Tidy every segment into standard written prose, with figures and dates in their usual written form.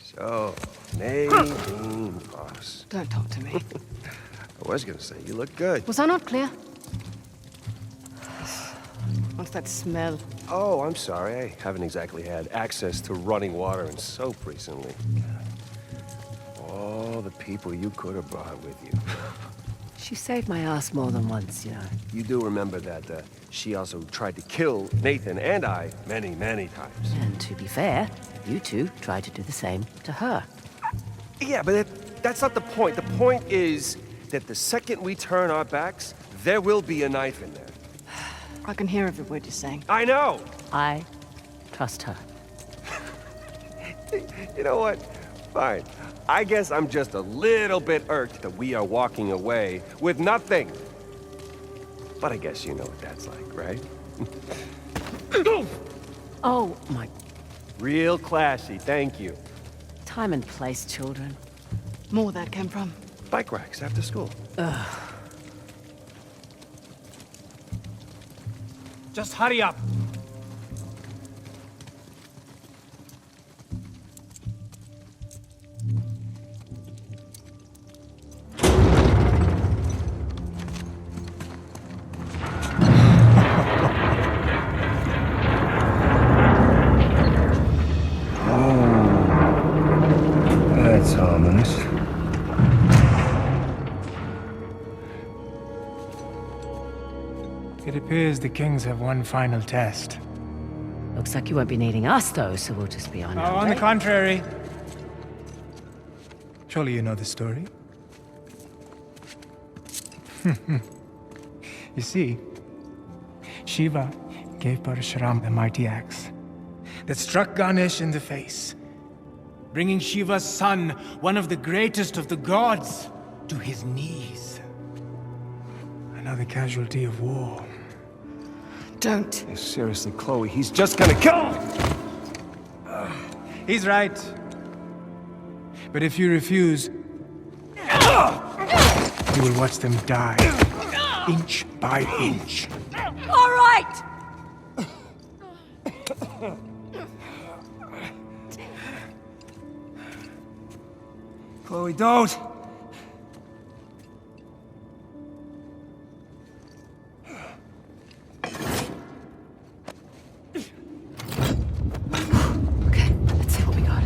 So, Nadine Ross. Don't talk to me. I was gonna say, you look good. Was I not clear? What's that smell? Oh, I'm sorry. I haven't exactly had access to running water and soap recently. All the people you could have brought with you. She saved my ass more than once, you know. You do remember that she also tried to kill Nathan and I many, many times. And to be fair, you two tried to do the same to her. Yeah, but that's not the point. The point is that the second we turn our backs, there will be a knife in there. I can hear every word you're saying. I know! I trust her. You know what? Fine. I guess I'm just a little bit irked that we are walking away with nothing. But I guess you know what that's like, right? Oh, my... Real classy, thank you. Time and place, children. More that came from. Bike racks after school. Just hurry up. That's ominous. It appears the Kings have one final test. Looks like you won't be needing us, though, so we'll just be on our On way. the contrary. Surely you know the story. You see, Shiva gave Parashuram the mighty axe that struck Ganesh in the face, bringing Shiva's son, one of the greatest of the gods, to his knees. Another casualty of war. Don't. Seriously, Chloe, he's just gonna kill him! He's right. But if you refuse, you will watch them die, inch by inch. All right! Chloe, don't! Okay, let's see what we got.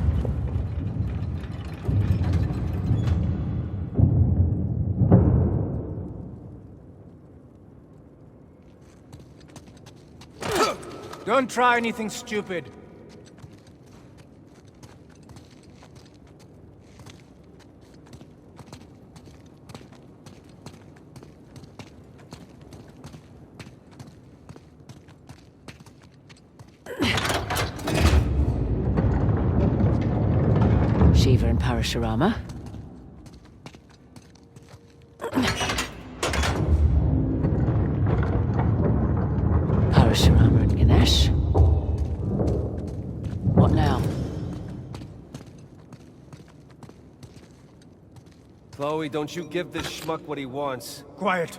Don't try anything stupid. Shiva and Parashurama. Parashurama and Ganesh. What now? Chloe, don't you give this schmuck what he wants. Quiet.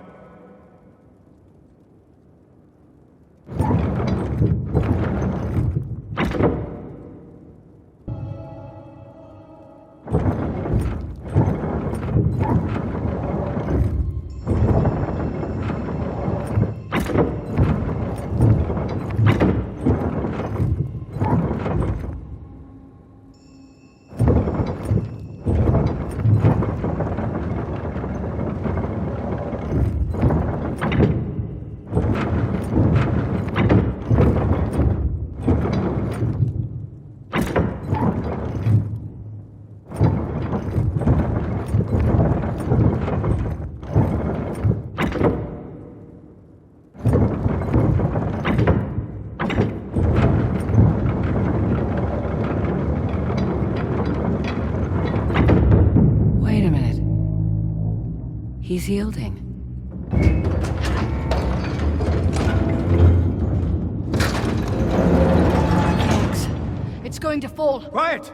Wait a minute. He's yielding. Thanks. It's going to fall. Quiet!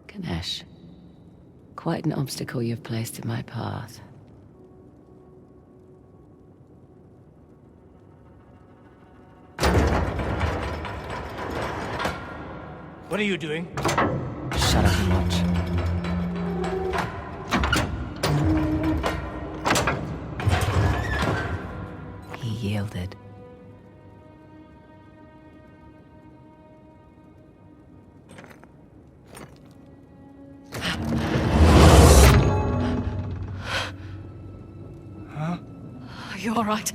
Ganesh, quite an obstacle you've placed in my path. What are you doing? Shut up and watch. He yielded. Are you all right?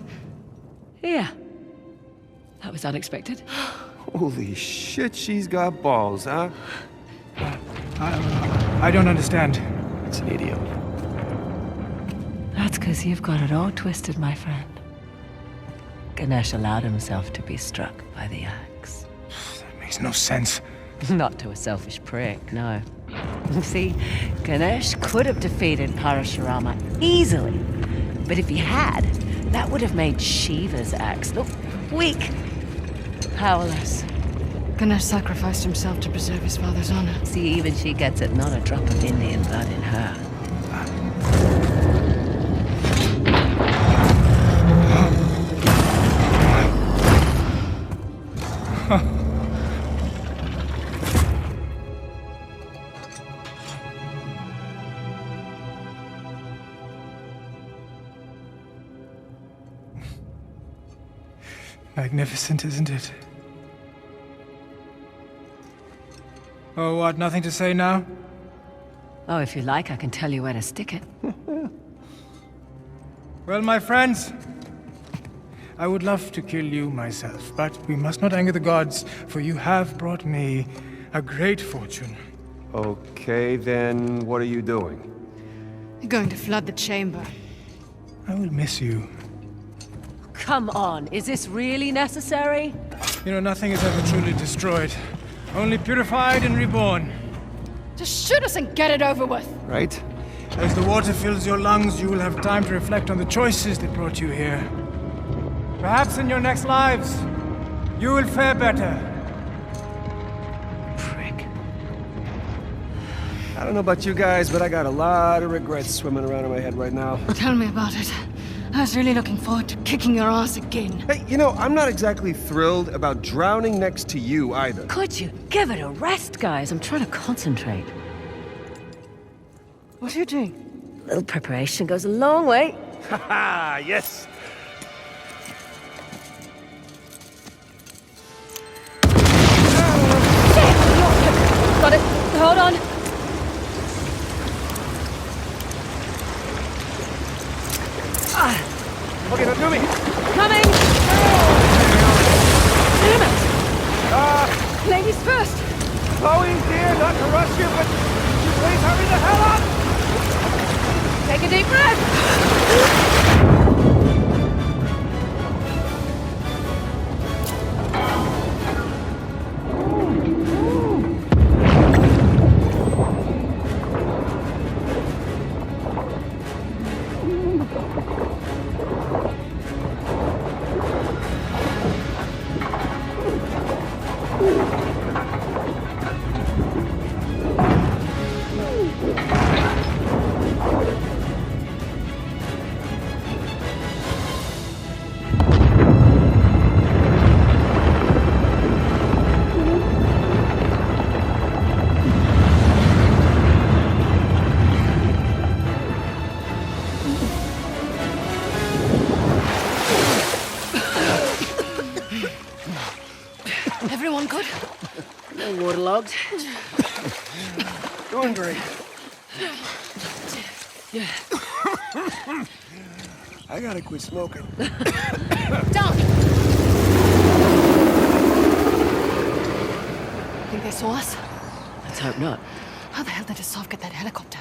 Yeah. That was unexpected. Holy shit, she's got balls, huh? I don't understand. It's an idiom. That's because you've got it all twisted, my friend. Ganesh allowed himself to be struck by the axe. That makes no sense. Not to a selfish prick, no. See, Ganesh could have defeated Parashurama easily. But if he had, that would have made Shiva's axe look weak, powerless. Ganesh sacrificed himself to preserve his father's honor. See, even she gets it, not a drop of Indian blood in her. Magnificent, isn't it? Oh, what? Nothing to say now? Oh, if you like, I can tell you where to stick it. Well, my friends, I would love to kill you myself, but we must not anger the gods, for you have brought me a great fortune. Okay, then what are you doing? You're going to flood the chamber. I will miss you. Come on, is this really necessary? You know, nothing is ever truly destroyed. Only purified and reborn. Just shoot us and get it over with. Right? As the water fills your lungs, you will have time to reflect on the choices that brought you here. Perhaps in your next lives, you will fare better. Prick. I don't know about you guys, but I got a lot of regrets swimming around in my head right now. Tell me about it. I was really looking forward to kicking your ass again. Hey, you know, I'm not exactly thrilled about drowning next to you either. Could you give it a rest, guys? I'm trying to concentrate. What are you doing? A little preparation goes a long way. Haha, yes! Got it. Hold on. Okay, now do me! Coming! Damn it! Ladies first! Chloe, dear, not to rush you, but could you please hurry the hell up! Take a deep breath! Everyone good? No waterlogged. Doing great. I gotta quit smoking. Down! Think they saw us? Let's hope not. How the hell did Asaf get that helicopter?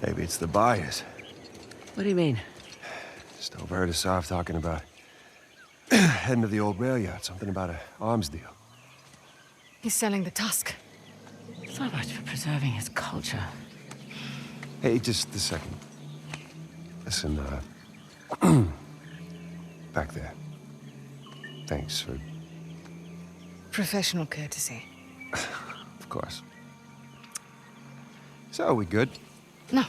Maybe it's the buyers. What do you mean? Just overheard Asaf talking about heading to the old rail yard, something about an arms deal. He's selling the tusk. So much for preserving his culture. Hey, just a second. Listen, back there. Thanks for... Professional courtesy. Of course. So, we good? No.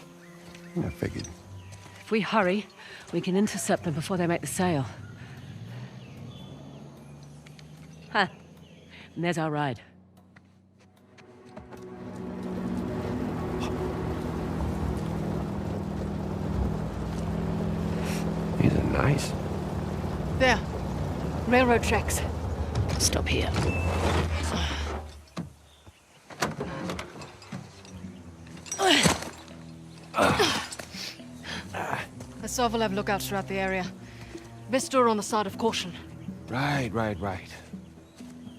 I figured. If we hurry, we can intercept them before they make the sail. Huh. And there's our ride. Nice. There. Railroad tracks. Stop here. The Sov will have lookouts throughout the area. Best store on the side of caution. Right.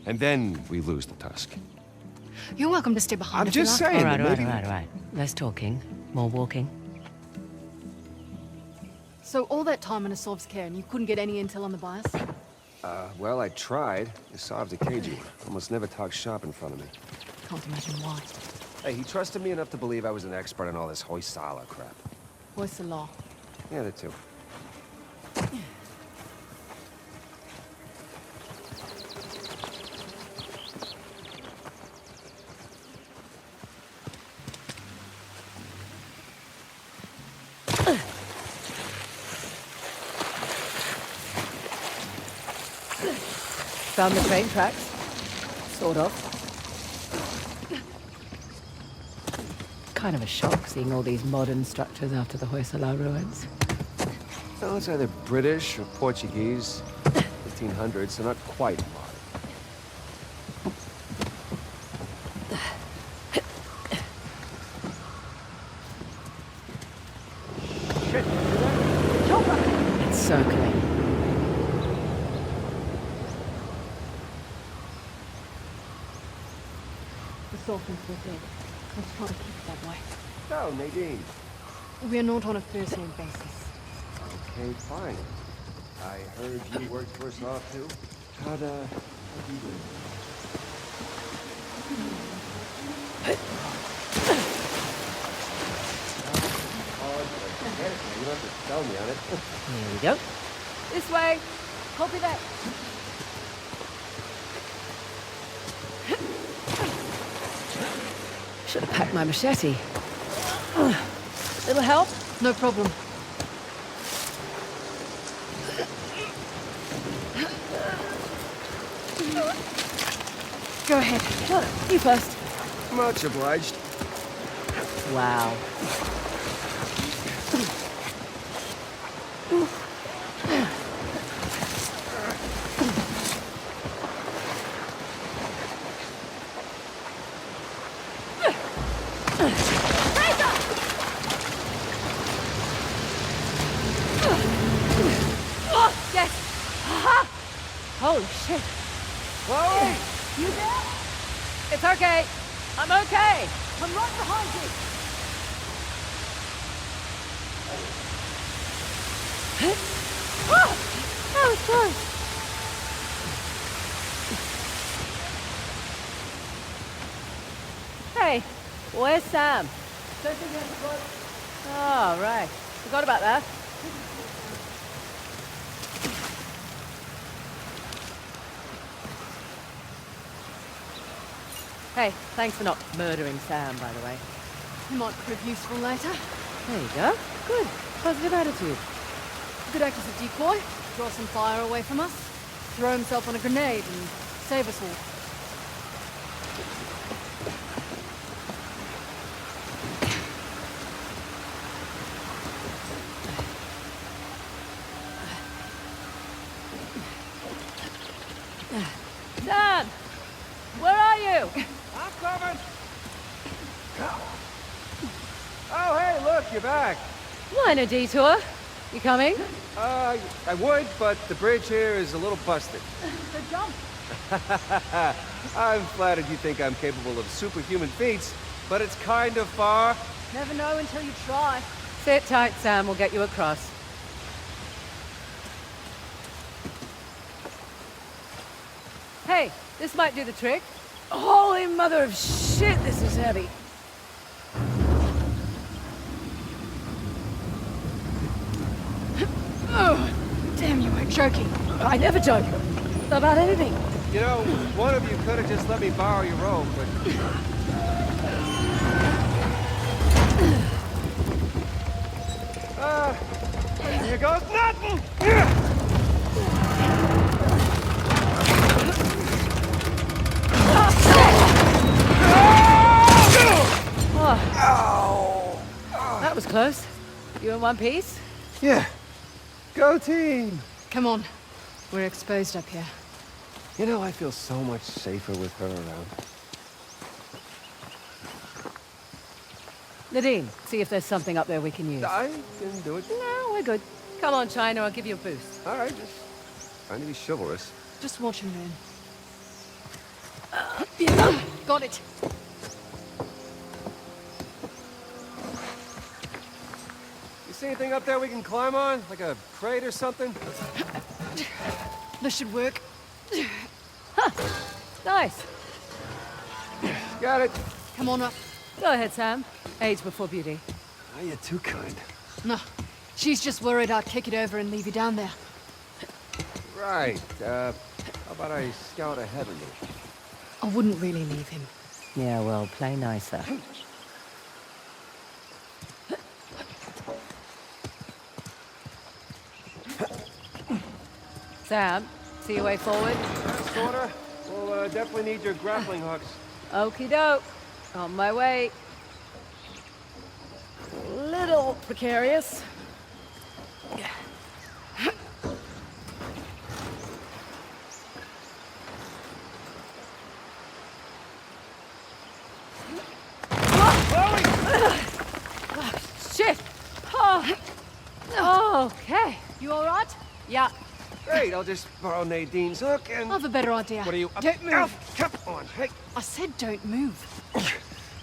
And then we lose the tusk. You're welcome to stay behind I'm if you just like. saying. All that right. maybe- Less talking, more walking. So all that time in a Sov's care and you couldn't get any intel on the bias? Well, I tried. The Sov's a cagey. Almost never talks shop in front of me. Can't imagine why. Hey, he trusted me enough to believe I was an expert on all this Hoysala crap. What's the law? Yeah, that too. Found the train tracks. Sort of. Kind of a shock seeing all these modern structures after the Hoysala ruins. Well, it's either British or Portuguese. 1500s, so not quite modern. It's circling. The Sultan's within. Let's try to keep it that way. Oh, Nadine. We are not on a first-name basis. Okay, fine. I heard you worked for us off too. How'd you do? Forget it, man. You don't have to tell me on it. Here we go. This way. Copy that. Should have packed my machete. Little help? No problem. Go ahead. You first. Much obliged. Wow. Yes! Holy shit. Chloe! You there? It's okay. I'm okay. I'm right behind you! That was close. Hey, where's Sam? Oh, right. Forgot about that. Hey, thanks for not murdering Sam, by the way. Might prove useful later. There you go. Good. Positive attitude. Could act as a decoy, draw some fire away from us, throw himself on a grenade and save us all. Sam! Where are you? I'm coming! Oh, hey, look, you're back. Minor detour. You coming? I would, but the bridge here is a little busted. So jump! I'm flattered you think I'm capable of superhuman feats, but it's kind of far. Never know until you try. Sit tight, Sam. We'll get you across. Hey, this might do the trick. Holy mother of shit, this is heavy. Damn, you weren't joking. I never joke about anything. You know, one of you could have just let me borrow your robe, but... Here goes nothing! That was close. You in one piece? Yeah, Go team! Come on. We're exposed up here. You know, I feel so much safer with her around. Nadine, see if there's something up there we can use. I can do it. No, we're good. Come on, China, I'll give you a boost. All right, just trying to be chivalrous. Just watch him, man. Got it. You see anything up there we can climb on? Like a crate or something? This should work. Nice. Got it. Come on up. Go ahead, Sam. Age before beauty. Oh, you're too kind. No, she's just worried I'd kick it over and leave you down there. Right. How about I scout ahead of you? I wouldn't really leave him. Yeah, well, play nicer. Sam, see your way forward? Sorta. We'll definitely need your grappling hooks. Okie doke. On my way. A little precarious. Shit! Oh. Okay. You all right? Yeah. Great, I'll just borrow Nadine's hook and... I have a better idea. What are you... Don't move. Ow, come on, hey. I said don't move.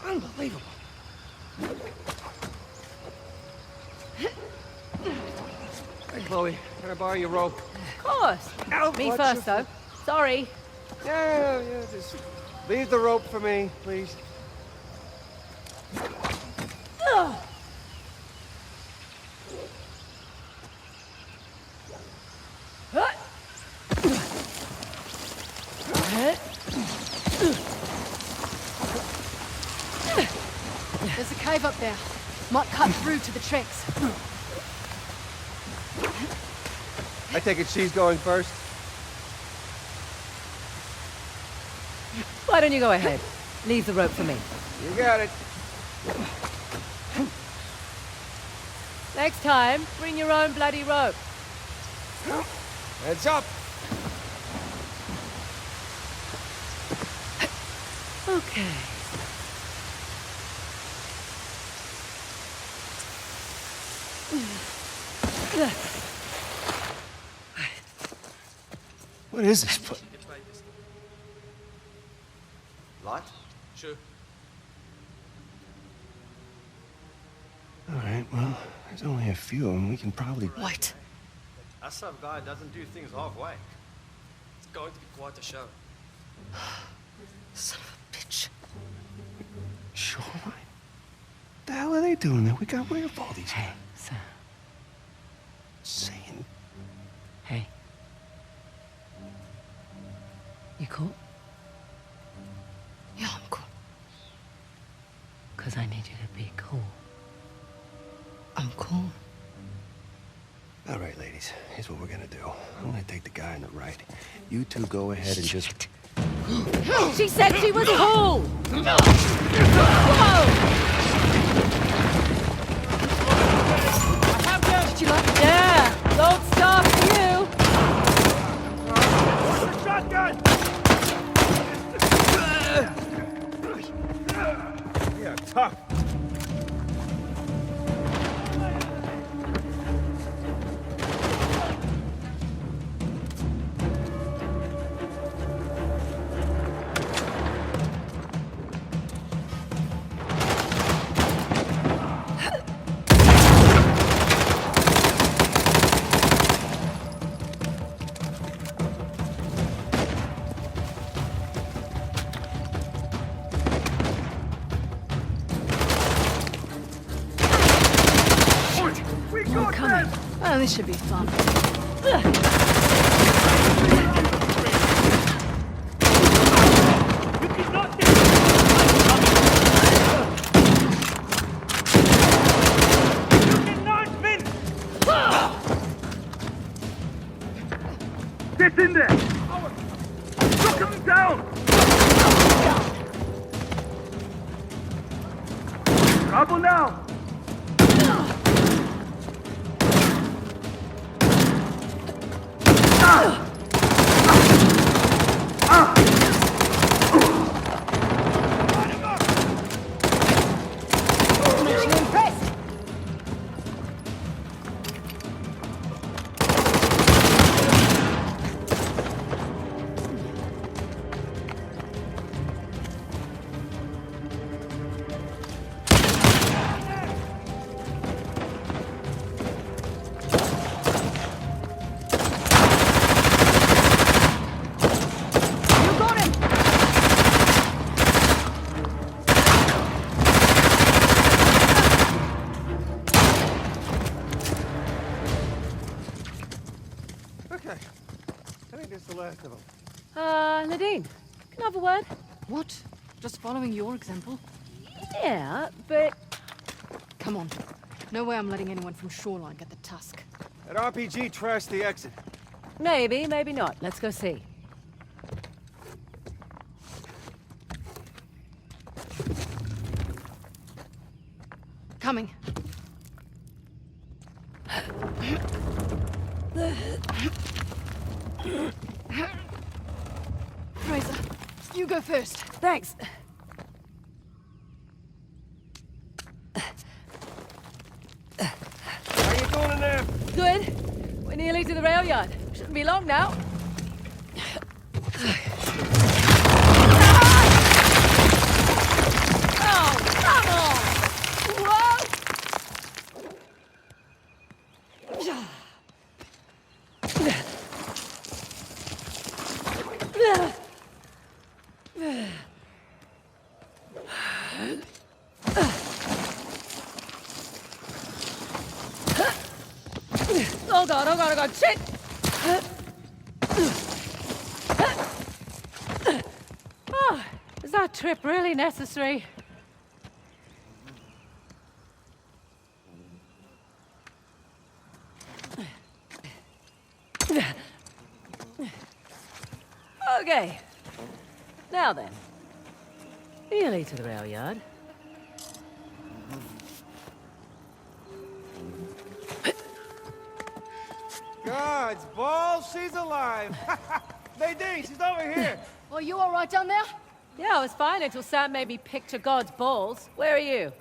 Unbelievable. Hey, Chloe, can I borrow your rope? Of course. Ow, Me watch first, your- though. Sorry. Yeah, just leave the rope for me, please. There's a cave up there. Might cut through to the tracks. I take it she's going first? Why don't you go ahead? Leave the rope for me. You got it. Next time, bring your own bloody rope. Heads up. Okay. What is this place? Light? Sure. All right, well, there's only a few, and we can probably... Wait. That some guy doesn't do things halfway. It's going to be quite a show. Son of a bitch. Shoreline? What the hell are they doing there? We got rid of all these Hey, Sam. insane... Hey. You cool? Yeah, I'm cool. Because I need you to be cool. I'm cool. All right, ladies, here's what we're gonna do. I'm gonna take the guy on the right. You two go ahead and just... She said she was cool! Whoa! Did you like it? Yeah! Don't stop you! Shotgun! Yeah, tough. We're coming. Oh, this should be fun. Get in there! Knock him down! Trouble now! Can I have a word? What? Just following your example? Yeah, but Come on. No way I'm letting anyone from Shoreline get the tusk. That RPG trashed the exit. maybe, maybe not. Let's go see. Coming. Fraser, you go first. Thanks. How you doing in there? Good. We're nearly to the rail yard. Shouldn't be long now. Oh, come on! Whoa! Oh god, oh god, oh god, shit! Oh, is that trip really necessary? Okay. Now then. Nearly to the rail yard. God's balls, she's alive. Nadine, she's over here. Are you all right down there? Yeah, I was fine until Sam made me picture God's balls. Where are you?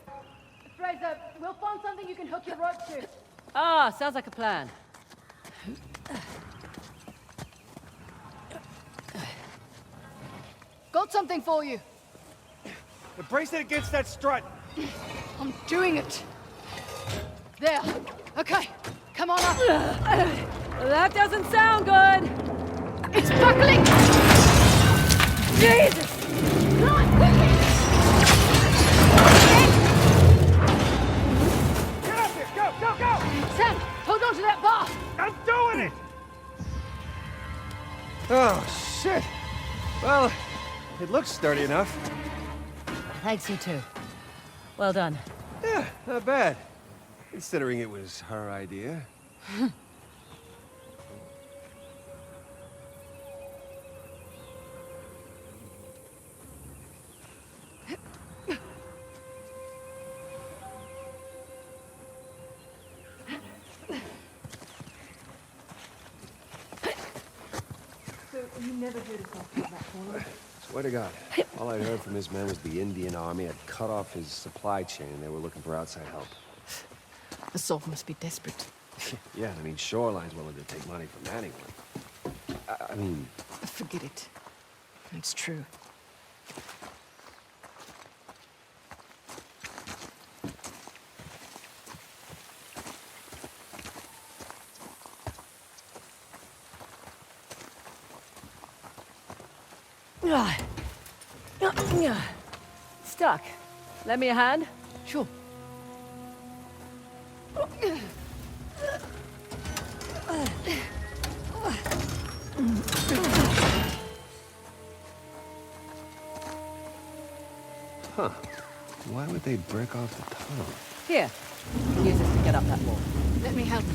Fraser, we'll find something you can hook your rope to. Ah, sounds like a plan. Got something for you. The bracelet against that strut. I'm doing it. There. Okay. Come on up. That doesn't sound good. It's buckling! Jesus! Get up here, go, go, go! Sam, hold on to that bar. I'm doing it! Oh, shit. Well, it looks sturdy enough. Thanks, you too. Well done. Yeah, not bad. Considering it was her idea. So, you never heard us talk about that corner? Swear to God, all I heard from his men was the Indian army had cut off his supply chain and they were looking for outside help. The Salt must be desperate. Yeah, I mean, Shoreline's willing to take money from anyone. I mean... Forget it. It's true. Stuck. Lend me a hand? Sure. Huh. Why would they break off the tunnel? Here. Use this to get up that wall. Let me help.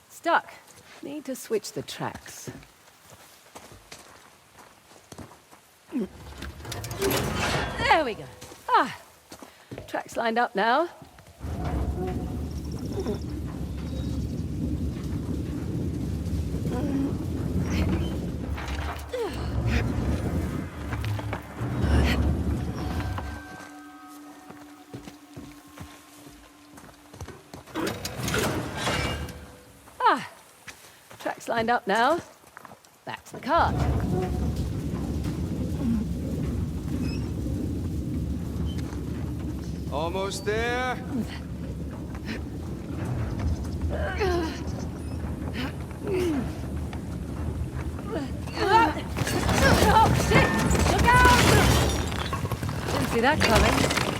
Stuck. Need to switch the tracks. There we go. Ah, tracks lined up now. Ah, tracks lined up now. Back to the cart. Almost there. Oh, shit! Look out! see that coming.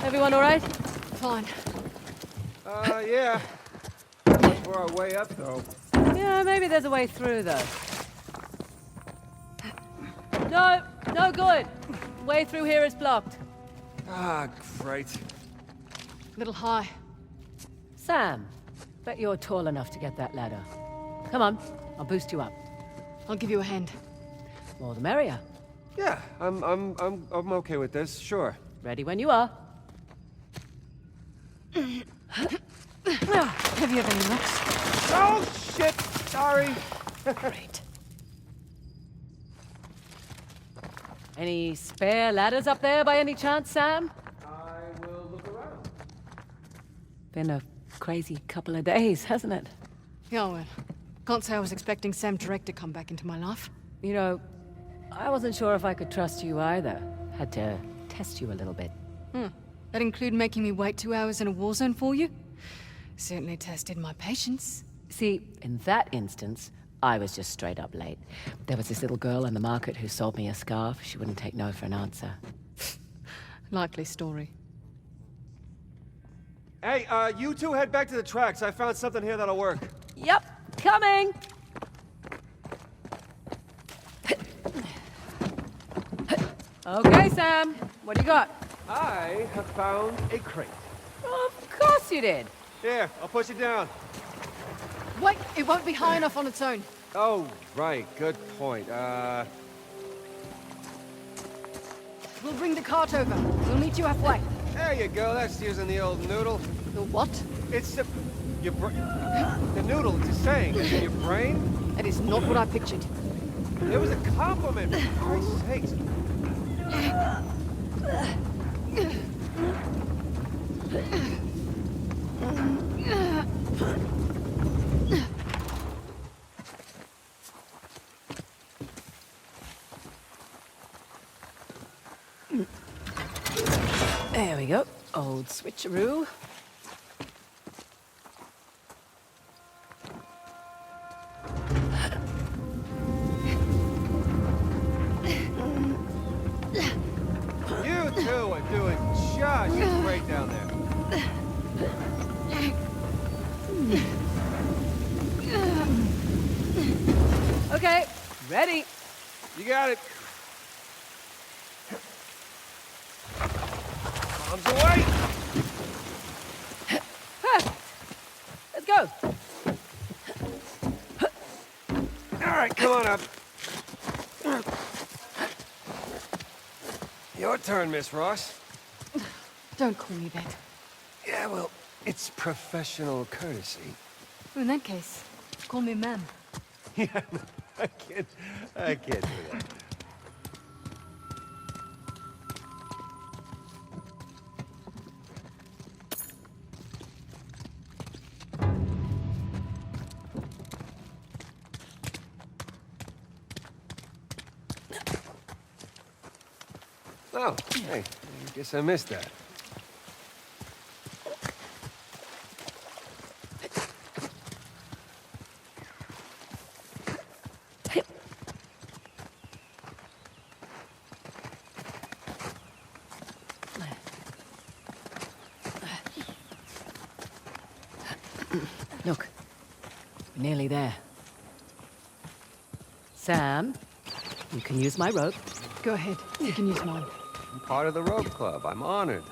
Everyone all right? Fine. Yeah. Not much for our way up, though. Yeah, maybe there's a way through, though. No, no good. Way through here is blocked. Ah, great. Little high. Sam, bet you're tall enough to get that ladder. Come on, I'll boost you up. I'll give you a hand. More the merrier. Yeah, I'm okay with this, sure. Ready when you are. Have you have any looks? Oh, shit! Sorry. Great. Any spare ladders up there by any chance, Sam? I will look around. Been a crazy couple of days, hasn't it? Yeah, well, can't say I was expecting Sam Drake to come back into my life. You know, I wasn't sure if I could trust you either. Had to test you a little bit. That include making me wait 2 hours in a war zone for you? Certainly tested my patience. See, in that instance, I was just straight up late. There was this little girl in the market who sold me a scarf. She wouldn't take no for an answer. Likely story. Hey, you two head back to the tracks. I found something here that'll work. Yep, coming! Okay, Sam, what do you got? I have found a crate. Of course you did. Here, I'll push it down. Wait, it won't be high enough on its own. Oh, right. Good point. We'll bring the cart over. We'll meet you halfway. There you go. That's using the old noodle. The what? It's the... Your the noodle, it's a saying. It's in your brain? That is not what I pictured. It was a compliment, for Christ's sakes. There we go. Old switcheroo. You two are doing just great down there. Okay, ready. You got it. Arms away! Let's go. All right, come on up. Your turn, Miss Ross. Don't call me that. Yeah, well, it's professional courtesy. In that case, call me ma'am. Yeah, no, I can't do that. Oh, hey, I guess I missed that. Look, we're nearly there. Sam, you can use my rope. Go ahead. You can use mine. I'm part of the rope club. I'm honored.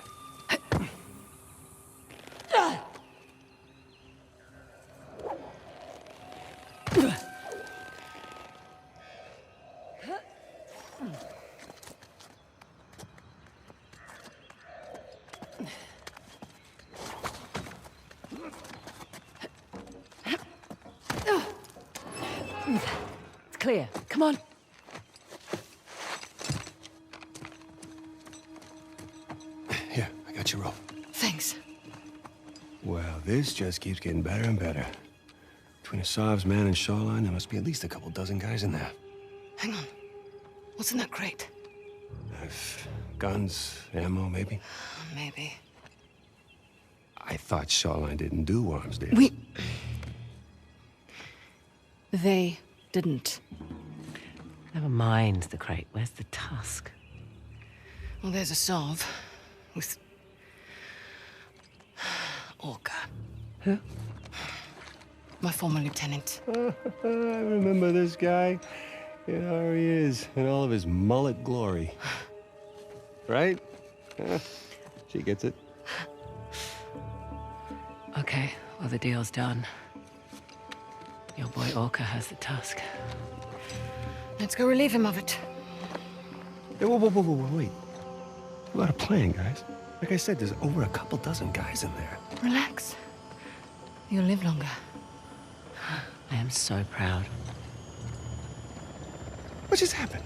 It's clear. Come on. Here, I got your rope. Thanks. Well, this just keeps getting better and better. Between Asav's man and Shoreline, there must be at least a couple dozen guys in there. Hang on. What's in that crate? Guns, ammo, maybe? Maybe. I thought Shoreline didn't do arms deals. They didn't. Never mind the crate. Where's the tusk? Well, there's a salve. With Orca. Huh? My former lieutenant. I remember this guy. Here he is, in all of his mullet glory. Right? She gets it. Okay, well, the deal's done. Your boy Orca has the tusk. Let's go relieve him of it. Hey, whoa, wait. We got a plan, guys. Like I said, there's over a couple dozen guys in there. Relax. You'll live longer. I am so proud. What just happened?